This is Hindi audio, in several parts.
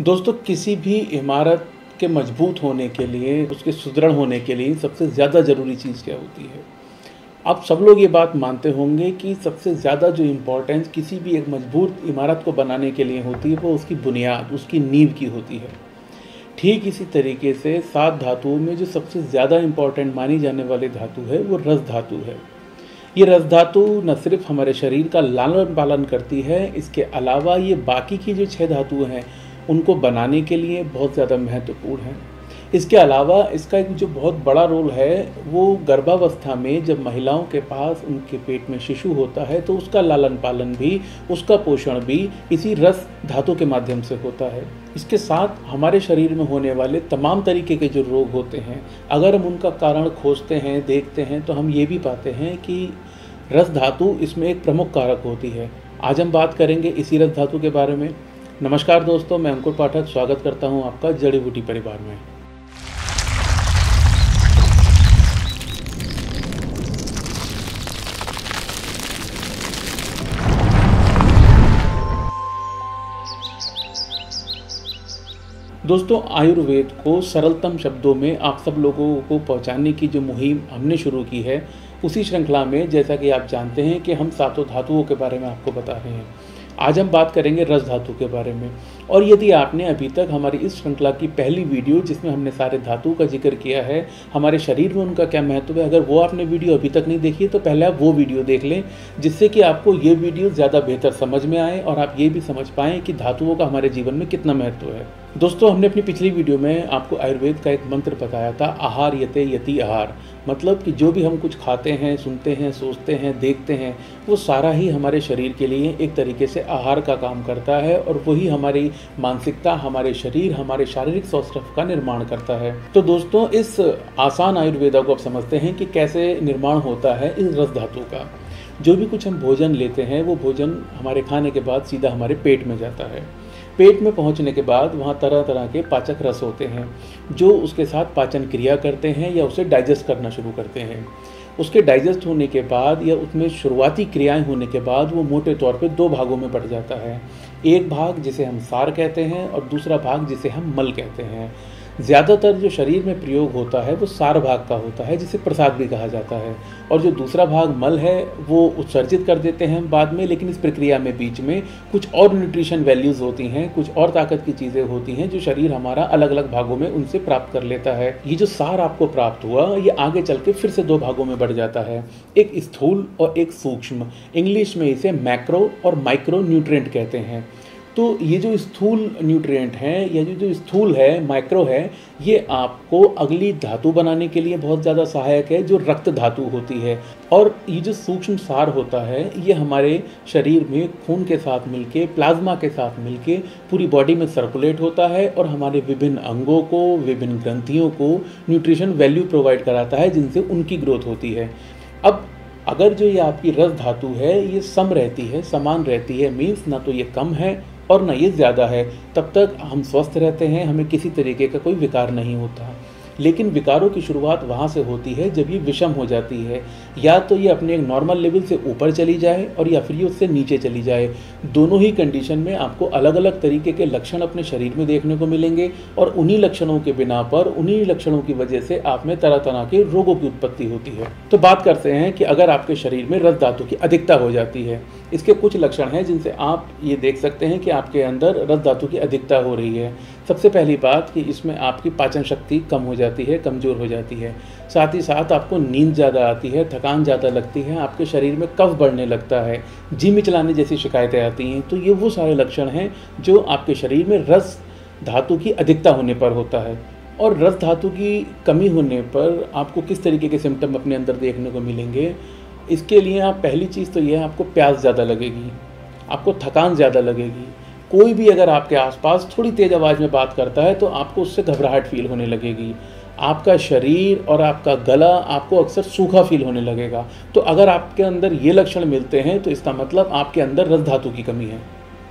दोस्तों, किसी भी इमारत के मजबूत होने के लिए, उसके सुदृढ़ होने के लिए सबसे ज़्यादा ज़रूरी चीज़ क्या होती है? आप सब लोग ये बात मानते होंगे कि सबसे ज़्यादा जो इम्पोर्टेंस किसी भी एक मजबूत इमारत को बनाने के लिए होती है, वो उसकी बुनियाद, उसकी नींव की होती है। ठीक इसी तरीके से 7 धातुओं में जो सबसे ज़्यादा इम्पोर्टेंट मानी जाने वाली धातु है, वो रस धातु है। ये रस धातु न सिर्फ हमारे शरीर का लालन पालन करती है, इसके अलावा ये बाकी की जो 6 धातुएं हैं उनको बनाने के लिए बहुत ज़्यादा महत्वपूर्ण है। इसके अलावा इसका एक जो बहुत बड़ा रोल है वो गर्भावस्था में जब महिलाओं के पास उनके पेट में शिशु होता है तो उसका लालन पालन भी, उसका पोषण भी इसी रस धातु के माध्यम से होता है। इसके साथ हमारे शरीर में होने वाले तमाम तरीके के जो रोग होते हैं, अगर हम उनका कारण खोजते हैं, देखते हैं, तो हम ये भी पाते हैं कि रस धातु इसमें एक प्रमुख कारक होती है। आज हम बात करेंगे इसी रस धातु के बारे में। नमस्कार दोस्तों, मैं अंकुर पाठक स्वागत करता हूं आपका जड़ी बूटी परिवार में। दोस्तों, आयुर्वेद को सरलतम शब्दों में आप सब लोगों को पहुंचाने की जो मुहिम हमने शुरू की है, उसी श्रृंखला में जैसा कि आप जानते हैं कि हम 7 धातुओं के बारे में आपको बता रहे हैं। आज हम बात करेंगे रस धातु के बारे में। और यदि आपने अभी तक हमारी इस श्रृंखला की पहली वीडियो, जिसमें हमने सारे धातु का जिक्र किया है, हमारे शरीर में उनका क्या महत्व है, अगर वो आपने वीडियो अभी तक नहीं देखी है तो पहले आप वो वीडियो देख लें, जिससे कि आपको ये वीडियो ज़्यादा बेहतर समझ में आए और आप ये भी समझ पाएँ कि धातुओं का हमारे जीवन में कितना महत्व है। दोस्तों, हमने अपनी पिछली वीडियो में आपको आयुर्वेद का एक मंत्र बताया था, आहार यते यति आहार। मतलब कि जो भी हम कुछ खाते हैं, सुनते हैं, सोचते हैं, देखते हैं, वो सारा ही हमारे शरीर के लिए एक तरीके से आहार का काम करता है और वही हमारी मानसिकता, हमारे शरीर, हमारे शारीरिक स्वास्थ्य का निर्माण करता है। तो दोस्तों, इस आसान आयुर्वेदा को आप समझते हैं कि कैसे निर्माण होता है इस रस धातु का। जो भी कुछ हम भोजन लेते हैं, वो भोजन हमारे खाने के बाद सीधा हमारे पेट में जाता है। पेट में पहुंचने के बाद वहाँ तरह तरह के पाचक रस होते हैं जो उसके साथ पाचन क्रिया करते हैं या उसे डाइजेस्ट करना शुरू करते हैं। उसके डाइजेस्ट होने के बाद या उसमें शुरुआती क्रियाएं होने के बाद वो मोटे तौर पे 2 भागों में बढ़ जाता है। एक भाग जिसे हम सार कहते हैं और दूसरा भाग जिसे हम मल कहते हैं। ज़्यादातर जो शरीर में प्रयोग होता है वो सार भाग का होता है, जिसे प्रसाद भी कहा जाता है। और जो दूसरा भाग मल है वो उत्सर्जित कर देते हैं बाद में, लेकिन इस प्रक्रिया में बीच में कुछ और न्यूट्रिशन वैल्यूज़ होती हैं, कुछ और ताकत की चीज़ें होती हैं जो शरीर हमारा अलग अलग भागों में उनसे प्राप्त कर लेता है। ये जो सार आपको प्राप्त हुआ, ये आगे चल के फिर से 2 भागों में बढ़ जाता है, एक स्थूल और एक सूक्ष्म। इंग्लिश में इसे मैक्रो और माइक्रो न्यूट्रिएंट कहते हैं। तो ये जो स्थूल न्यूट्रिएंट हैं या जो स्थूल है, माइक्रो है, ये आपको अगली धातु बनाने के लिए बहुत ज़्यादा सहायक है, जो रक्त धातु होती है। और ये जो सूक्ष्म सार होता है, ये हमारे शरीर में खून के साथ मिलके, प्लाज्मा के साथ मिलके पूरी बॉडी में सर्कुलेट होता है और हमारे विभिन्न अंगों को, विभिन्न ग्रंथियों को न्यूट्रिशन वैल्यू प्रोवाइड कराता है, जिनसे उनकी ग्रोथ होती है। अब अगर जो ये आपकी रस धातु है ये सम रहती है, समान रहती है, मीन्स ना तो ये कम है और ना ये ज़्यादा है, तब तक हम स्वस्थ रहते हैं, हमें किसी तरीके का कोई विकार नहीं होता। लेकिन विकारों की शुरुआत वहाँ से होती है जब ये विषम हो जाती है, या तो ये अपने एक नॉर्मल लेवल से ऊपर चली जाए और या फिर ये उससे नीचे चली जाए। दोनों ही कंडीशन में आपको अलग अलग तरीके के लक्षण अपने शरीर में देखने को मिलेंगे और उन्हीं लक्षणों के बिना पर, उन्हीं लक्षणों की वजह से आप में तरह तरह के रोगों की उत्पत्ति होती है। तो बात करते हैं कि अगर आपके शरीर में रस धातु की अधिकता हो जाती है, इसके कुछ लक्षण हैं जिनसे आप ये देख सकते हैं कि आपके अंदर रस धातु की अधिकता हो रही है। सबसे पहली बात कि इसमें आपकी पाचन शक्ति कम हो जाती है, कमज़ोर हो जाती है। साथ ही साथ आपको नींद ज़्यादा आती है, थकान ज़्यादा लगती है, आपके शरीर में कफ बढ़ने लगता है, जी मिचलाने जैसी शिकायतें आती हैं। तो ये वो सारे लक्षण हैं जो आपके शरीर में रस धातु की अधिकता होने पर होता है। और रस धातु की कमी होने पर आपको किस तरीके के सिम्टम अपने अंदर देखने को मिलेंगे, इसके लिए आप पहली चीज़ तो ये है, आपको प्यास ज़्यादा लगेगी, आपको थकान ज़्यादा लगेगी। कोई भी अगर आपके आसपास थोड़ी तेज़ आवाज़ में बात करता है तो आपको उससे घबराहट फील होने लगेगी। आपका शरीर और आपका गला आपको अक्सर सूखा फील होने लगेगा। तो अगर आपके अंदर ये लक्षण मिलते हैं तो इसका मतलब आपके अंदर रस धातु की कमी है।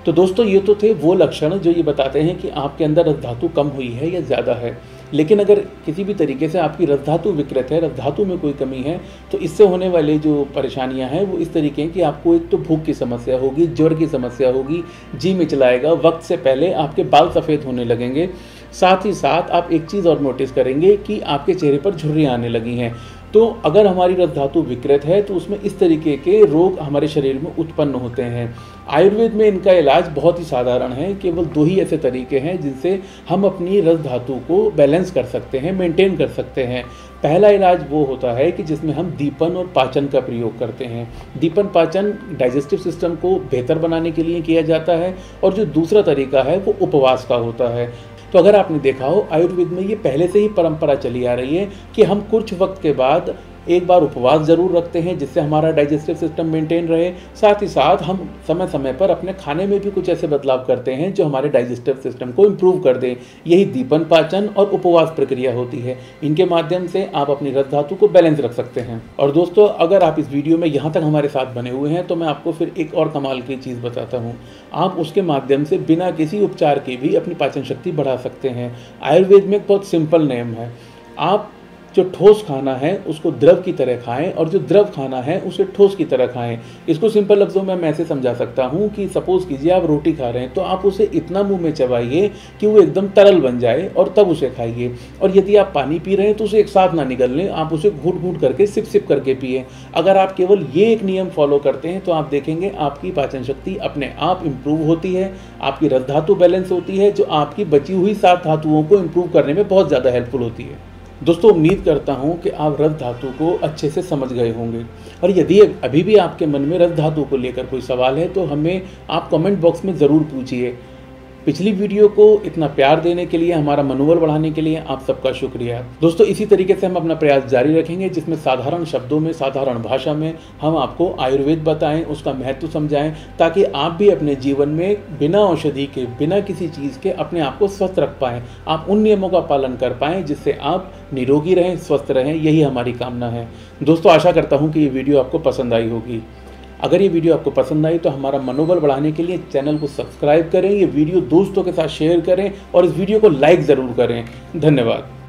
तो दोस्तों, ये तो थे वो लक्षण जो ये बताते हैं कि आपके अंदर रस धातु कम हुई है या ज़्यादा है। लेकिन अगर किसी भी तरीके से आपकी रस धातु विकृत है, रस धातु में कोई कमी है, तो इससे होने वाले जो परेशानियां हैं वो इस तरीके हैं कि आपको एक तो भूख की समस्या होगी, ज्वर की समस्या होगी, जी मिचलाएगा, वक्त से पहले आपके बाल सफ़ेद होने लगेंगे। साथ ही साथ आप एक चीज़ और नोटिस करेंगे कि आपके चेहरे पर झुर्रियाँ आने लगी हैं। तो अगर हमारी रस धातु विकृत है तो उसमें इस तरीके के रोग हमारे शरीर में उत्पन्न होते हैं। आयुर्वेद में इनका इलाज बहुत ही साधारण है, केवल 2 ही ऐसे तरीके हैं जिनसे हम अपनी रस धातु को बैलेंस कर सकते हैं, मेंटेन कर सकते हैं। पहला इलाज वो होता है कि जिसमें हम दीपन और पाचन का प्रयोग करते हैं। दीपन पाचन डाइजेस्टिव सिस्टम को बेहतर बनाने के लिए किया जाता है, और जो दूसरा तरीका है वो उपवास का होता है। तो अगर आपने देखा हो, आयुर्वेद में ये पहले से ही परंपरा चली आ रही है कि हम कुछ वक्त के बाद एक बार उपवास ज़रूर रखते हैं जिससे हमारा डाइजेस्टिव सिस्टम मेंटेन रहे। साथ ही साथ हम समय समय पर अपने खाने में भी कुछ ऐसे बदलाव करते हैं जो हमारे डाइजेस्टिव सिस्टम को इम्प्रूव कर दें। यही दीपन पाचन और उपवास प्रक्रिया होती है। इनके माध्यम से आप अपनी रस धातु को बैलेंस रख सकते हैं। और दोस्तों, अगर आप इस वीडियो में यहाँ तक हमारे साथ बने हुए हैं तो मैं आपको फिर एक और कमाल की चीज़ बताता हूँ। आप उसके माध्यम से बिना किसी उपचार के भी अपनी पाचन शक्ति बढ़ा सकते हैं। आयुर्वेद में एक बहुत सिंपल नियम है, आप जो ठोस खाना है उसको द्रव की तरह खाएं, और जो द्रव खाना है उसे ठोस की तरह खाएं। इसको सिंपल लफ्ज़ों में मैं ऐसे समझा सकता हूँ कि सपोज़ कीजिए आप रोटी खा रहे हैं, तो आप उसे इतना मुंह में चबाइए कि वो एकदम तरल बन जाए और तब उसे खाइए। और यदि आप पानी पी रहे हैं तो उसे एक साथ ना निगल लें, आप उसे घूट घूट करके सिप सिप करके पिए। अगर आप केवल ये एक नियम फॉलो करते हैं तो आप देखेंगे आपकी पाचन शक्ति अपने आप इम्प्रूव होती है, आपकी रस धातु बैलेंस होती है, जो आपकी बची हुई 7 धातुओं को इम्प्रूव करने में बहुत ज़्यादा हेल्पफुल होती है। दोस्तों, उम्मीद करता हूं कि आप रस धातु को अच्छे से समझ गए होंगे, और यदि अभी भी आपके मन में रस धातु को लेकर कोई सवाल है तो हमें आप कमेंट बॉक्स में ज़रूर पूछिए। पिछली वीडियो को इतना प्यार देने के लिए, हमारा मनोबल बढ़ाने के लिए आप सबका शुक्रिया। दोस्तों, इसी तरीके से हम अपना प्रयास जारी रखेंगे जिसमें साधारण शब्दों में, साधारण भाषा में हम आपको आयुर्वेद बताएं, उसका महत्व समझाएं, ताकि आप भी अपने जीवन में बिना औषधि के, बिना किसी चीज़ के अपने आप को स्वस्थ रख पाएँ। आप उन नियमों का पालन कर पाएँ जिससे आप निरोगी रहें, स्वस्थ रहें, यही हमारी कामना है। दोस्तों, आशा करता हूँ कि ये वीडियो आपको पसंद आई होगी। अगर ये वीडियो आपको पसंद आई तो हमारा मनोबल बढ़ाने के लिए चैनल को सब्सक्राइब करें, ये वीडियो दोस्तों के साथ शेयर करें और इस वीडियो को लाइक ज़रूर करें। धन्यवाद।